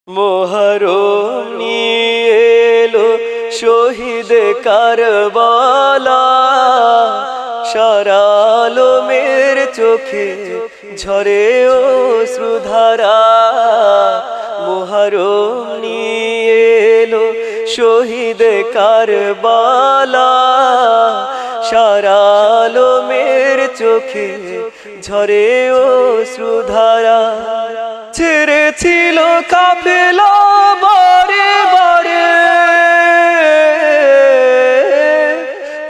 মোহরম নিয়ে এলো শহীদ কারবালা, সারা আলমের চোখে ঝরে অশ্রুধারা। মোহরম নিয়ে এলো শহীদ কারবালা, সারা আলমের চোখে ঝরে অশ্রুধারা। ছেড়েছিল কাফেলা বারে বারে,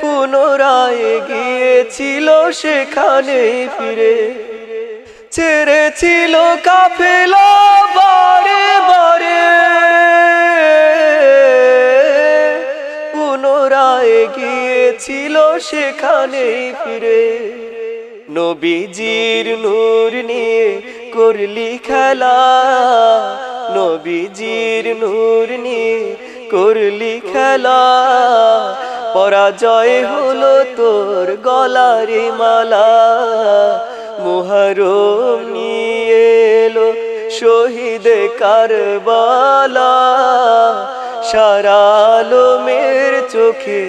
পুনরায় গিয়েছিল সেখানে ফিরে। ছেড়েছিল কাফেলা বারে বারে, পুনরায় গিয়েছিল সেখানে ফিরে। নবীজির নূর নিয়ে করলি খেলা, নবীজির নূর নিয়ে করলি খেলা। পরাজয় হলো তোর গলারে মালা। মুহররম নিয়ে এলো শহীদ কারবালা, সারা আলমের চোখে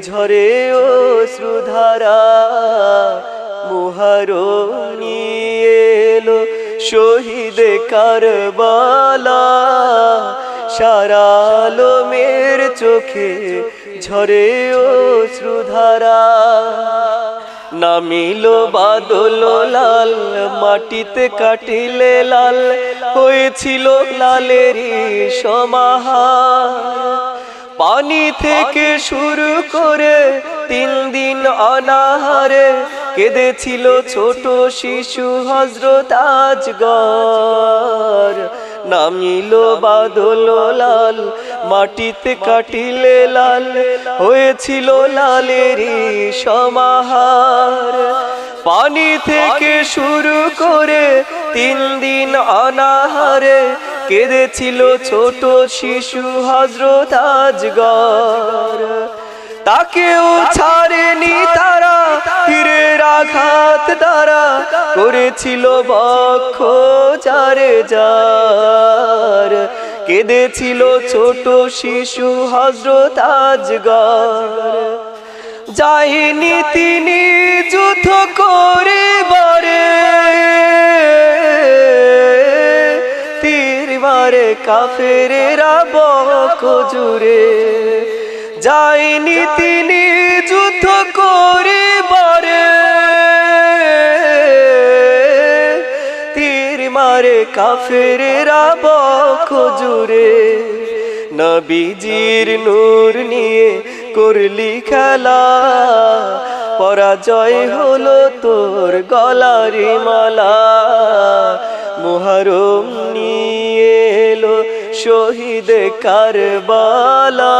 ঝরে অশ্রুধারা। মুহররম নিয়ে এলো শহীদ কারবালা, সারা আলমের চোখে ঝরে অশ্রুধারা। নামিল বাদল লাল, মাটিতে কাটিলে লাল, হয়েছিল লালেরই সমাহার। পানি থেকে শুরু করে 3 দিন অনাহারে কেঁদেছিল ছোট শিশু হযরত আজগর। নামিল বাদল লাল, মাটিতে কাটিলে লাল, হয়েছিল লালেরই সমাহার। পানি থেকে শুরু করে 3 দিন অনাহারে কেঁদেছিল ছোট শিশু হযরত আজগর। তাকেও ছাড়েনি তারা, তীরের আঘাত দ্বারা করেছিল বক্ষ জারে জার। কেঁদেছিল ছোট শিশু হযরত আজগর। যায়নি তিনি যুদ্ধ করিবারে, তীর মারে কাফেরেরা বক্ষ জুড়ে। যায়নি তিনি যুদ্ধ করিবারে, তীর মারে কাফেরেরা বক্ষ জুড়ে। নবীজির নূর নিয়ে করলি খেলা, পরাজয় হলো তোর গলারে মালা। মুহররম নিয়ে এলো শহীদ কারবালা,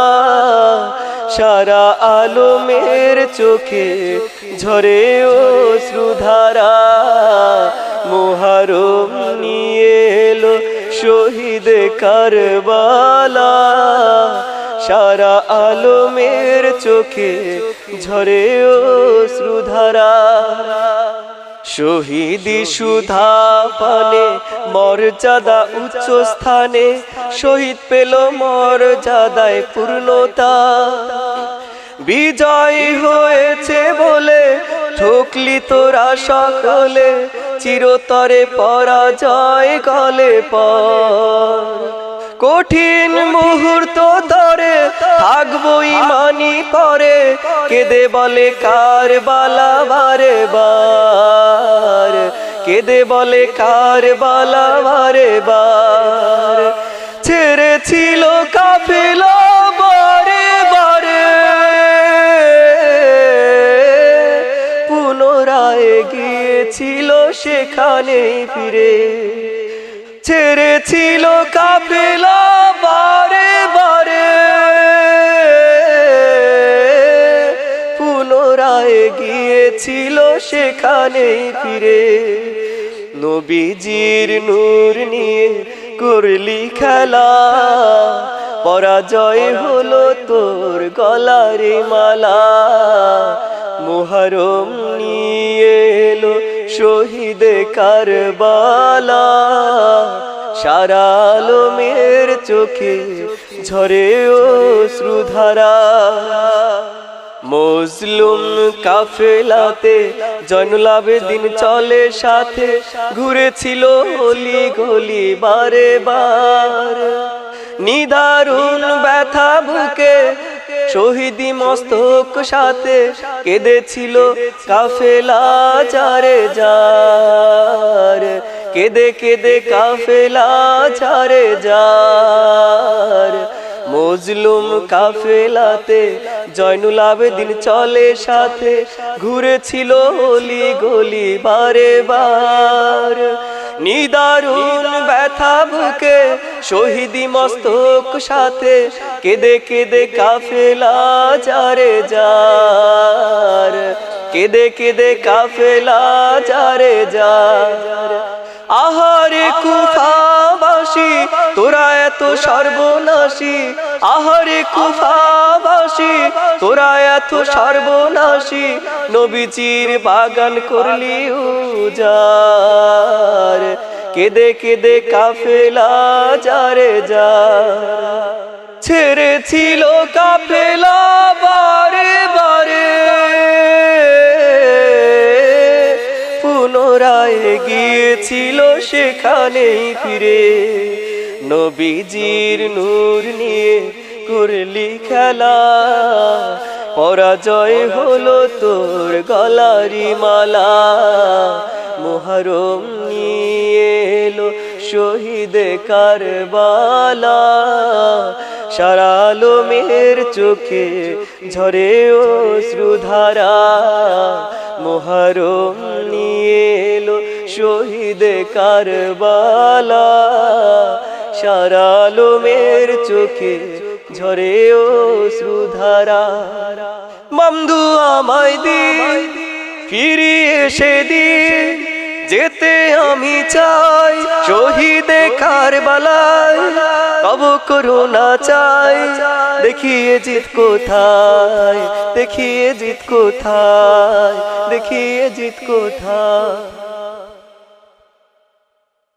সারা আলমের চোখে ঝরে অশ্রুধারা। মুহররম নিয়ে এলো শহীদ কারবালা, সারা আলমের চোখে ঝরে অশ্রুধারা। শহীদি সুধা পানে মর্যাদা উচ্চ স্থানে, শহীদ পেল মর্যাদায় পূর্ণতা। বিজয় হয়েছে বলে ঠকলি তোরা সকলে, চিরতরে পরাজয় গলে পর। কঠিন মুহূর্ত ধরে থাকবো ইমানি পরে, কেঁদে বলে কারবালা বারে বার। কেঁদে বলে কারবালা বারে বার। ছেড়েছিল কাফেলা বারে বারে, পুনরায় গিয়েছিল সেখানে ফিরে। ছেড়েছিল কাফেলা বারে বারে, পুনরায় গিয়েছিল সেখানে ফিরে। নবীজির নূর নিয়ে করলি খেলা, পরাজয় হলো তোর গলারে মালা। মুহররম নিয়ে এলো শহীদ কারবালা, সারা আলমের চোখে ঝরে অশ্রুধারা। মজলুম কাফেলাতে জয়নুল আবেদিন চলে সাথে, ঘুরেছিল অলি গলি বারে বার। নিদারুণ ব্যথা বুকে শহীদি মস্তক সাথে, কেঁদেছিল কাফেলা যারে যার, কেঁদে কেঁদে কাফেলা যারে যার। মজলুম কাফেলাতে জয়নুল আবেদিন চলে সাথে, ঘুরেছিল অলি গলি বারে বার। নিদারুণ ব্যথা বুকে শহীদি মস্তক সাথে, কেঁদে কেঁদে কাফেলা যারে যার, কেঁদে কেঁদে কাফেলা যারে যার। আহারে কুফাবাসী তোরা এত সর্বনাশী, আহারে কুফাবাসী তোরা এত সর্বনাশী, নবীজির বাগান করলি উজার, কেঁদে কেঁদে কাফেলা যারে যার। ছেড়েছিল কাফেলা বারে বারে, পুনরায় গিয়েছিল সেখানেই ফিরে। নবীজির নূর নিয়ে করলি খেলা, পরাজয় হলো তোর গলারি মালা। মুহররম নিয়ে এলো শহীদে কারবালা, সারা আলমের চোখে ঝরে অশ্রুধারা। মুহররম নিয়ে এলো শহীদে কারবালা, সারা আলমের চোখে ঝরে অশ্রুধারা। মামদু আমায় দিন ফিরিয়ে সেদিন, যেতে আমি চাই শহীদে কারবালায়। তব করুণা চাই, দেখিয়ে জিত কোথায়, দেখিয়ে জিত কোথায়, দেখিয়ে জিত কোথায়।